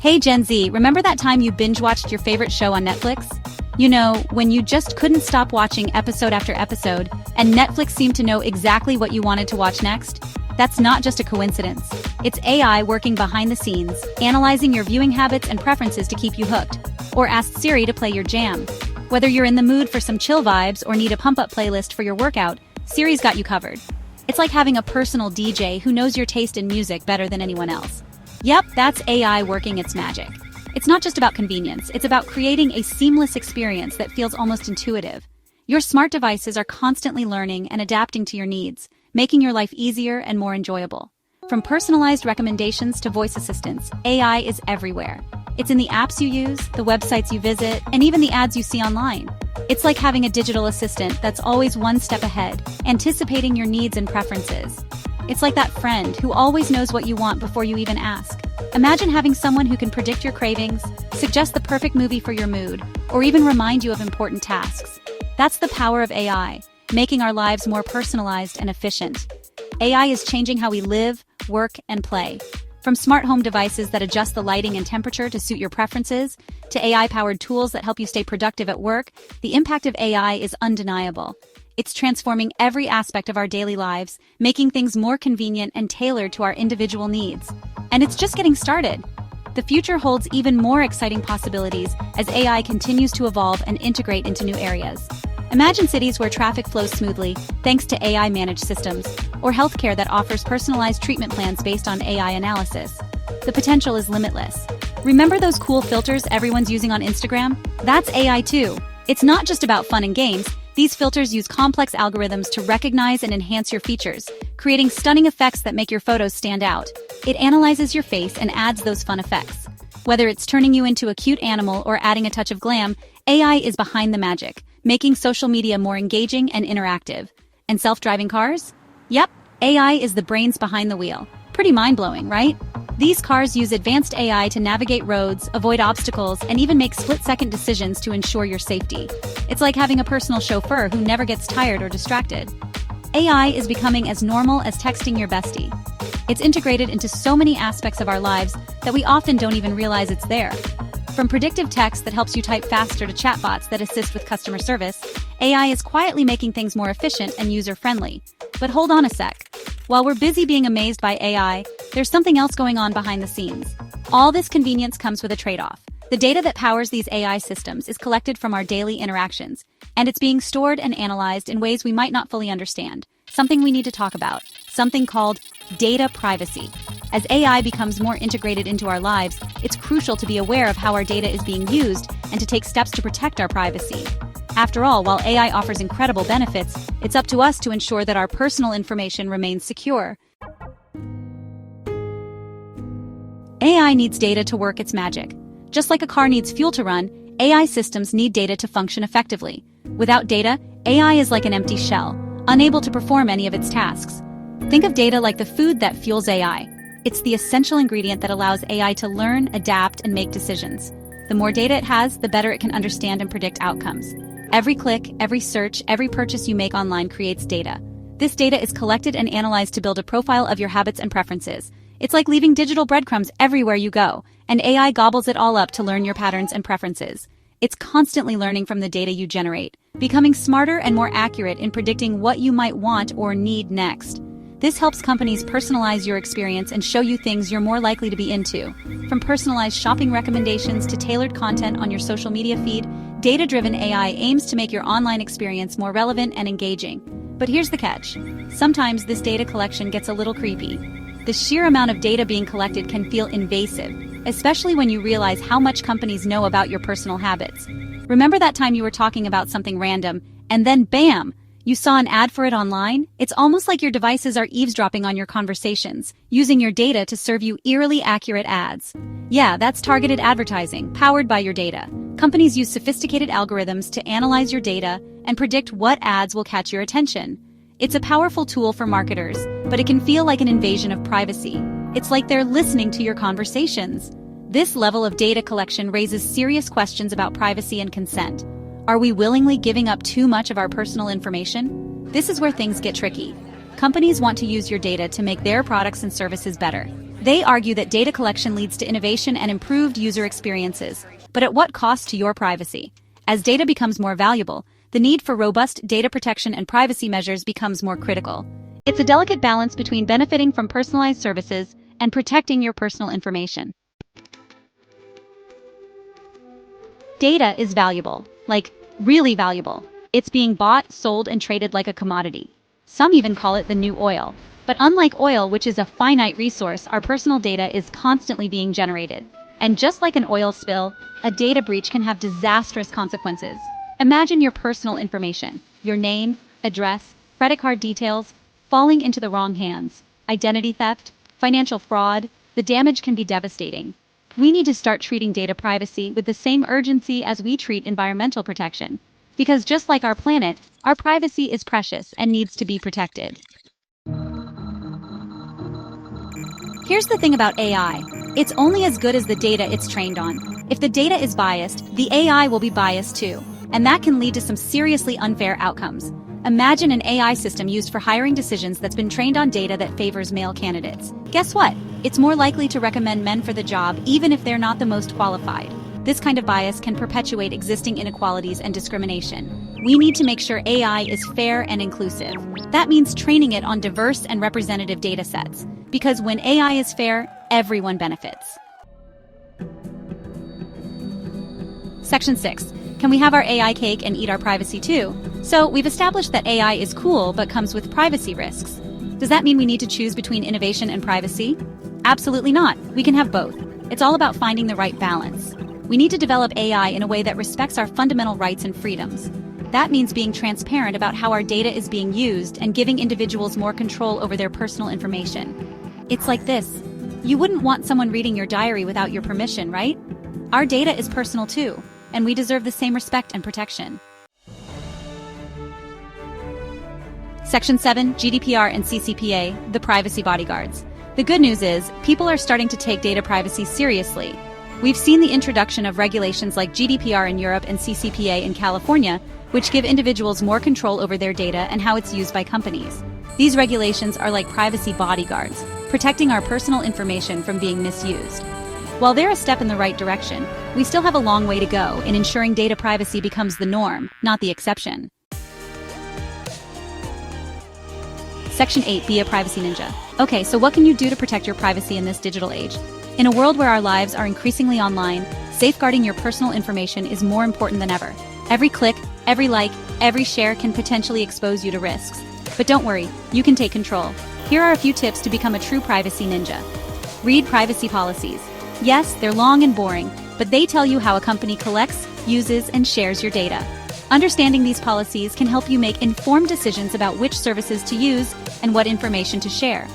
Hey Gen Z, remember that time you binge-watched your favorite show on Netflix? You know, when you just couldn't stop watching episode after episode, and Netflix seemed to know exactly what you wanted to watch next? That's not just a coincidence. It's AI working behind the scenes, analyzing your viewing habits and preferences to keep you hooked. Or ask Siri to play your jam. Whether you're in the mood for some chill vibes or need a pump-up playlist for your workout, Siri's got you covered. It's like having a personal DJ who knows your taste in music better than anyone else. Yep, that's AI working its magic. It's not just about convenience, it's about creating a seamless experience that feels almost intuitive. Your smart devices are constantly learning and adapting to your needs, making your life easier and more enjoyable. From personalized recommendations to voice assistants, AI is everywhere. It's in the apps you use, the websites you visit, and even the ads you see online. It's like having a digital assistant that's always one step ahead, anticipating your needs and preferences. It's like that friend who always knows what you want before you even ask. Imagine having someone who can predict your cravings, suggest the perfect movie for your mood, or even remind you of important tasks. That's the power of AI, making our lives more personalized and efficient. AI is changing how we live, work, and play. From smart home devices that adjust the lighting and temperature to suit your preferences, to AI-powered tools that help you stay productive at work, the impact of AI is undeniable. It's transforming every aspect of our daily lives, making things more convenient and tailored to our individual needs. And it's just getting started. The future holds even more exciting possibilities as AI continues to evolve and integrate into new areas. Imagine cities where traffic flows smoothly thanks to AI-managed systems, or healthcare that offers personalized treatment plans based on AI analysis. The potential is limitless. Remember those cool filters everyone's using on Instagram? That's AI too. It's not just about fun and games. These filters use complex algorithms to recognize and enhance your features, creating stunning effects that make your photos stand out. It analyzes your face and adds those fun effects. Whether it's turning you into a cute animal or adding a touch of glam, AI is behind the magic, making social media more engaging and interactive. And self-driving cars? Yep, AI is the brains behind the wheel. Pretty mind-blowing, right? These cars use advanced AI to navigate roads, avoid obstacles, and even make split-second decisions to ensure your safety. It's like having a personal chauffeur who never gets tired or distracted. AI is becoming as normal as texting your bestie. It's integrated into so many aspects of our lives that we often don't even realize it's there. From predictive text that helps you type faster to chatbots that assist with customer service, AI is quietly making things more efficient and user-friendly. But hold on a sec. While we're busy being amazed by AI, there's something else going on behind the scenes. All this convenience comes with a trade-off. The data that powers these AI systems is collected from our daily interactions, and it's being stored and analyzed in ways we might not fully understand. Something we need to talk about, something called data privacy. As AI becomes more integrated into our lives, it's crucial to be aware of how our data is being used and to take steps to protect our privacy. After all, while AI offers incredible benefits, it's up to us to ensure that our personal information remains secure. AI needs data to work its magic. Just like a car needs fuel to run, AI systems need data to function effectively. Without data, AI is like an empty shell, unable to perform any of its tasks. Think of data like the food that fuels AI. It's the essential ingredient that allows AI to learn, adapt, and make decisions. The more data it has, the better it can understand and predict outcomes. Every click, every search, every purchase you make online creates data. This data is collected and analyzed to build a profile of your habits and preferences. It's like leaving digital breadcrumbs everywhere you go, and AI gobbles it all up to learn your patterns and preferences. It's constantly learning from the data you generate, becoming smarter and more accurate in predicting what you might want or need next. This helps companies personalize your experience and show you things you're more likely to be into. From personalized shopping recommendations to tailored content on your social media feed, data-driven AI aims to make your online experience more relevant and engaging. But here's the catch. Sometimes this data collection gets a little creepy. The sheer amount of data being collected can feel invasive, especially when you realize how much companies know about your personal habits. Remember that time you were talking about something random, and then bam! You saw an ad for it online? It's almost like your devices are eavesdropping on your conversations, using your data to serve you eerily accurate ads. Yeah, that's targeted advertising, powered by your data. Companies use sophisticated algorithms to analyze your data and predict what ads will catch your attention. It's a powerful tool for marketers, but it can feel like an invasion of privacy. It's like they're listening to your conversations. This level of data collection raises serious questions about privacy and consent. Are we willingly giving up too much of our personal information? This is where things get tricky. Companies want to use your data to make their products and services better. They argue that data collection leads to innovation and improved user experiences. But at what cost to your privacy? As data becomes more valuable, the need for robust data protection and privacy measures becomes more critical. It's a delicate balance between benefiting from personalized services and protecting your personal information. Data is valuable, like really valuable. It's being bought, sold, and traded like a commodity. Some even call it the new oil. But unlike oil, which is a finite resource, our personal data is constantly being generated. And just like an oil spill, a data breach can have disastrous consequences. Imagine your personal information, your name, address, credit card details, falling into the wrong hands. Identity theft, financial fraud, the damage can be devastating. We need to start treating data privacy with the same urgency as we treat environmental protection. Because just like our planet, our privacy is precious and needs to be protected. Here's the thing about AI. It's only as good as the data it's trained on. If the data is biased, the AI will be biased too. And that can lead to some seriously unfair outcomes. Imagine an AI system used for hiring decisions that's been trained on data that favors male candidates. Guess what? It's more likely to recommend men for the job even if they're not the most qualified. This kind of bias can perpetuate existing inequalities and discrimination. We need to make sure AI is fair and inclusive. That means training it on diverse and representative data sets. Because when AI is fair, everyone benefits. Section 6. Can we have our AI cake and eat our privacy too? So, we've established that AI is cool but comes with privacy risks. Does that mean we need to choose between innovation and privacy? Absolutely not. We can have both. It's all about finding the right balance. We need to develop AI in a way that respects our fundamental rights and freedoms. That means being transparent about how our data is being used and giving individuals more control over their personal information. It's like this. You wouldn't want someone reading your diary without your permission, right? Our data is personal too, and we deserve the same respect and protection. Section 7, GDPR and CCPA, the privacy bodyguards. The good news is, people are starting to take data privacy seriously. We've seen the introduction of regulations like GDPR in Europe and CCPA in California, which give individuals more control over their data and how it's used by companies. These regulations are like privacy bodyguards, protecting our personal information from being misused. While they're a step in the right direction, we still have a long way to go in ensuring data privacy becomes the norm, not the exception. Section 8, be a privacy ninja. Okay, so what can you do to protect your privacy in this digital age? In a world where our lives are increasingly online, safeguarding your personal information is more important than ever. Every click, every like, every share can potentially expose you to risks. But don't worry, you can take control. Here are a few tips to become a true privacy ninja. Read privacy policies. Yes, they're long and boring, but they tell you how a company collects, uses, and shares your data. Understanding these policies can help you make informed decisions about which services to use and what information to share.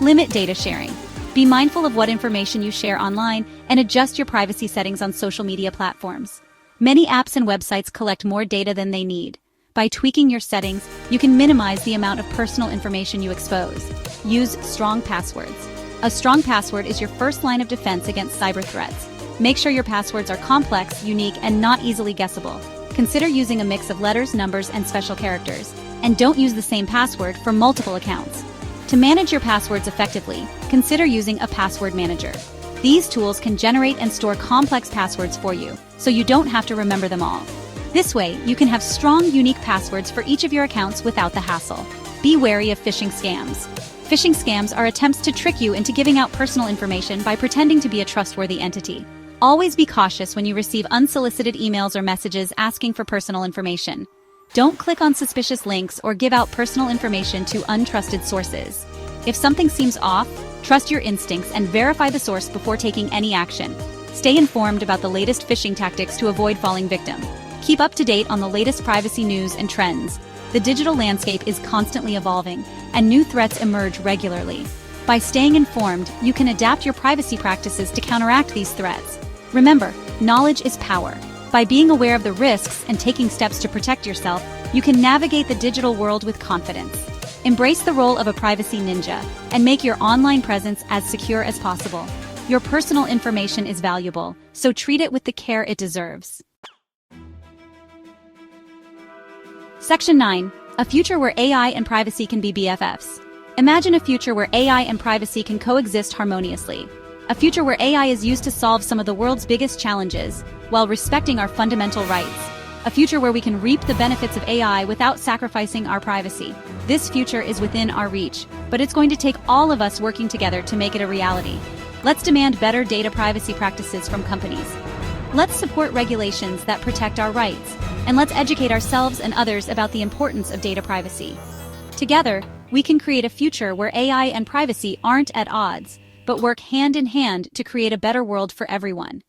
Limit data sharing. Be mindful of what information you share online and adjust your privacy settings on social media platforms. Many apps and websites collect more data than they need. By tweaking your settings, you can minimize the amount of personal information you expose. Use strong passwords. A strong password is your first line of defense against cyber threats. Make sure your passwords are complex, unique, and not easily guessable. Consider using a mix of letters, numbers, and special characters. And don't use the same password for multiple accounts. To manage your passwords effectively, consider using a password manager. These tools can generate and store complex passwords for you, so you don't have to remember them all. This way, you can have strong, unique passwords for each of your accounts without the hassle. Be wary of phishing scams. Phishing scams are attempts to trick you into giving out personal information by pretending to be a trustworthy entity. Always be cautious when you receive unsolicited emails or messages asking for personal information. Don't click on suspicious links or give out personal information to untrusted sources. If something seems off, trust your instincts and verify the source before taking any action. Stay informed about the latest phishing tactics to avoid falling victim. Keep up to date on the latest privacy news and trends. The digital landscape is constantly evolving, and new threats emerge regularly. By staying informed, you can adapt your privacy practices to counteract these threats. Remember, knowledge is power. By being aware of the risks and taking steps to protect yourself, you can navigate the digital world with confidence. Embrace the role of a privacy ninja and make your online presence as secure as possible. Your personal information is valuable, so treat it with the care it deserves. Section 9. A future where AI and privacy can be BFFs. Imagine a future where AI and privacy can coexist harmoniously. A future where AI is used to solve some of the world's biggest challenges, while respecting our fundamental rights. A future where we can reap the benefits of AI without sacrificing our privacy. This future is within our reach, but it's going to take all of us working together to make it a reality. Let's demand better data privacy practices from companies. Let's support regulations that protect our rights, and let's educate ourselves and others about the importance of data privacy. Together, we can create a future where AI and privacy aren't at odds, but work hand in hand to create a better world for everyone.